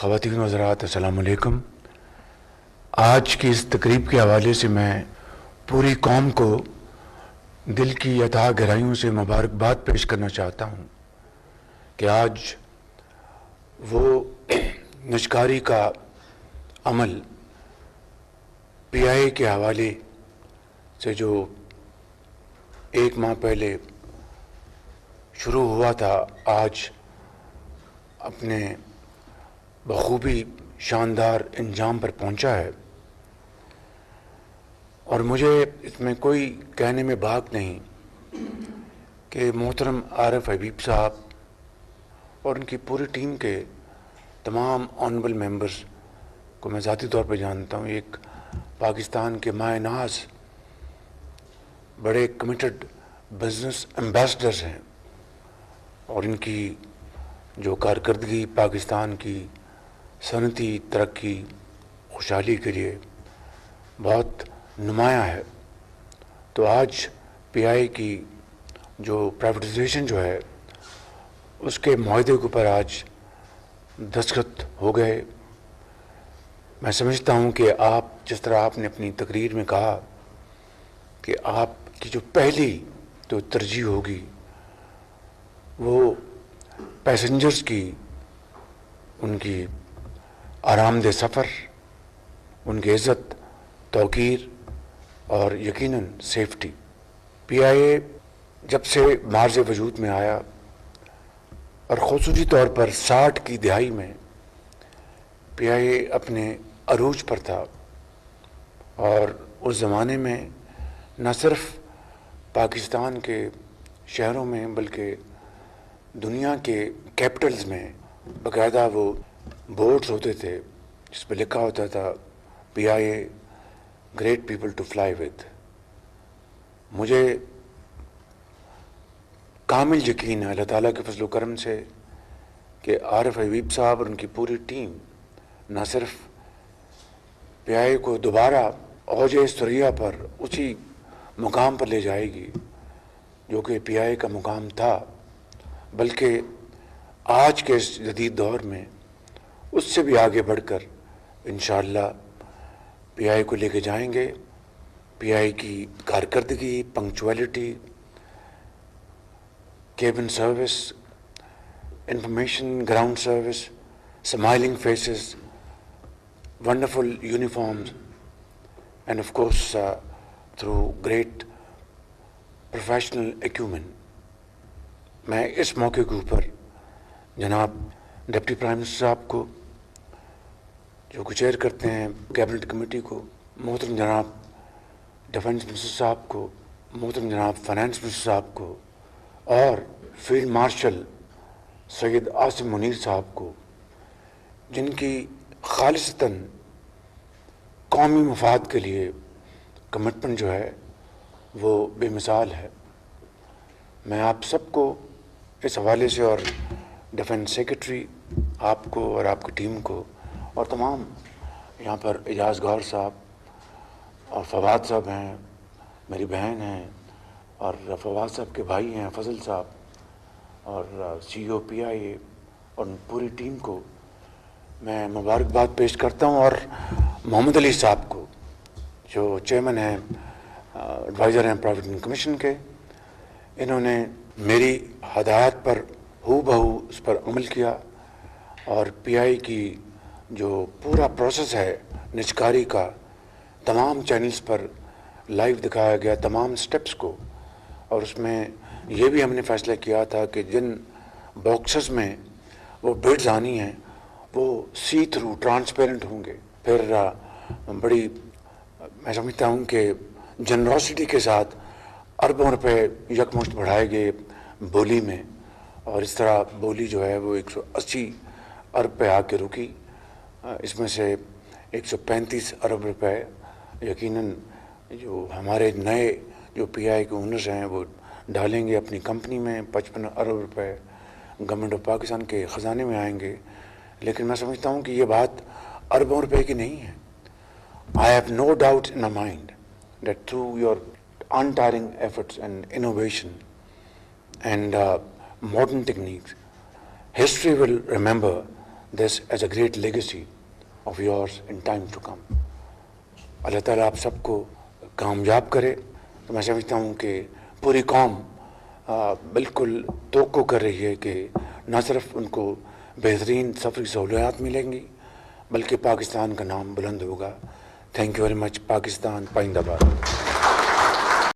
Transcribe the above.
خواتین و حضرات السلام علیکم. آج کی اس تقریب کے حوالے سے میں پوری قوم کو دل کی اتھاہ گہرائیوں سے مبارکباد پیش کرنا چاہتا ہوں کہ آج وہ نجکاری کا عمل پی آئی اے کے حوالے سے جو ایک ماہ پہلے شروع ہوا تھا، آج اپنے بخوبی شاندار انجام پر پہنچا ہے. اور مجھے اس میں کوئی کہنے میں باک نہیں کہ محترم عارف حبیب صاحب اور ان کی پوری ٹیم کے تمام آنریبل ممبرز کو میں ذاتی طور پہ جانتا ہوں. ایک پاکستان کے مائع ناز بڑے کمیٹڈ بزنس ایمبیسڈرز ہیں، اور ان کی جو کارکردگی پاکستان کی صنعتی ترقی خوشحالی کے لیے بہت نمایاں ہے. تو آج پی آئی کی جو پرائیویٹائزیشن جو ہے اس کے معاہدے کے اوپر آج دستخط ہو گئے. میں سمجھتا ہوں کہ آپ جس طرح آپ نے اپنی تقریر میں کہا کہ آپ کی جو پہلی جو ترجیح ہوگی وہ پیسنجرز کی، ان کی آرام دہ سفر، ان کی عزت، توقیر اور یقیناً سیفٹی. پی آئی اے جب سے معرض وجود میں آیا اور خصوصی طور پر 60 کی دہائی میں پی آئی اے اپنے عروج پر تھا، اور اس زمانے میں نہ صرف پاکستان کے شہروں میں بلکہ دنیا کے کیپٹلز میں باقاعدہ وہ بورڈز ہوتے تھے جس پہ لکھا ہوتا تھا P I A great people to fly with. مجھے کامل یقین ہے اللہ تعالیٰ کے فضل و کرم سے کہ عارف حبیب صاحب اور ان کی پوری ٹیم نہ صرف پی آئی اے کو دوبارہ اوج ثریا پر اسی مقام پر لے جائے گی جو کہ پی آئی اے کا مقام تھا، بلکہ آج کے اس جدید دور میں اس سے بھی آگے بڑھ کر انشاءاللہ پی آئی کو لے کے جائیں گے. پی آئی کی کارکردگی، punctuality, cabin service, information ground service, smiling faces, wonderful uniforms, and of course through great professional acumen. میں اس موقع کے اوپر جناب ڈپٹی پرائم منسٹر صاحب کو جو کہ چیئر کرتے ہیں کیبنٹ کمیٹی کو، محترم جناب ڈیفنس منسٹر صاحب کو، محترم جناب فائنانس منسٹر صاحب کو، اور فیلڈ مارشل سید عاصم منیر صاحب کو، جن کی خالصتاً قومی مفاد کے لیے کمٹمنٹ جو ہے وہ بے مثال ہے. میں آپ سب کو اس حوالے سے اور ڈیفنس سیکرٹری آپ کو اور آپ کی ٹیم کو اور تمام یہاں پر اعجاز گوہر صاحب اور فواد صاحب ہیں، میری بہن ہیں، اور فواد صاحب کے بھائی ہیں فضل صاحب، اور سی او پی آئی اے اور پوری ٹیم کو میں مبارکباد پیش کرتا ہوں. اور محمد علی صاحب کو جو چیئرمین ہیں، ایڈوائزر ہیں پروویڈنٹ کمیشن کے، انہوں نے میری ہدایت پر ہو بہو اس پر عمل کیا، اور پی آئی کی جو پورا پروسیس ہے نجکاری کا تمام چینلز پر لائیو دکھایا گیا تمام سٹیپس کو. اور اس میں یہ بھی ہم نے فیصلہ کیا تھا کہ جن باکسز میں وہ بڈز آنی ہیں وہ سی تھرو ٹرانسپیرنٹ ہوں گے. پھر بڑی میں سمجھتا ہوں کہ جنروسٹی کے ساتھ اربوں روپے یکمشت بڑھائے گئے بولی میں، اور اس طرح بولی جو ہے وہ 180 ارب پہ آ کے رکی. اس میں سے 135 ارب روپے یقیناً جو ہمارے نئے جو پی آئی کے اونرز ہیں وہ ڈالیں گے اپنی کمپنی میں. 55 ارب روپے گورنمنٹ آف پاکستان کے خزانے میں آئیں گے. لیکن میں سمجھتا ہوں کہ یہ بات اربوں روپے کی نہیں ہے. I have no doubt in my mind that through your untiring efforts and innovation and modern techniques, history will remember this as a great legacy of yours in time to come. اللہ تعالیٰ آپ سب کو کامیاب کرے. تو میں سمجھتا ہوں کہ پوری قوم بالکل توقع کر رہی ہے کہ نہ صرف ان کو بہترین سفری سہولیات ملیں گی بلکہ پاکستان کا نام بلند ہوگا. Thank you very much. Pakistan پائندہ باد.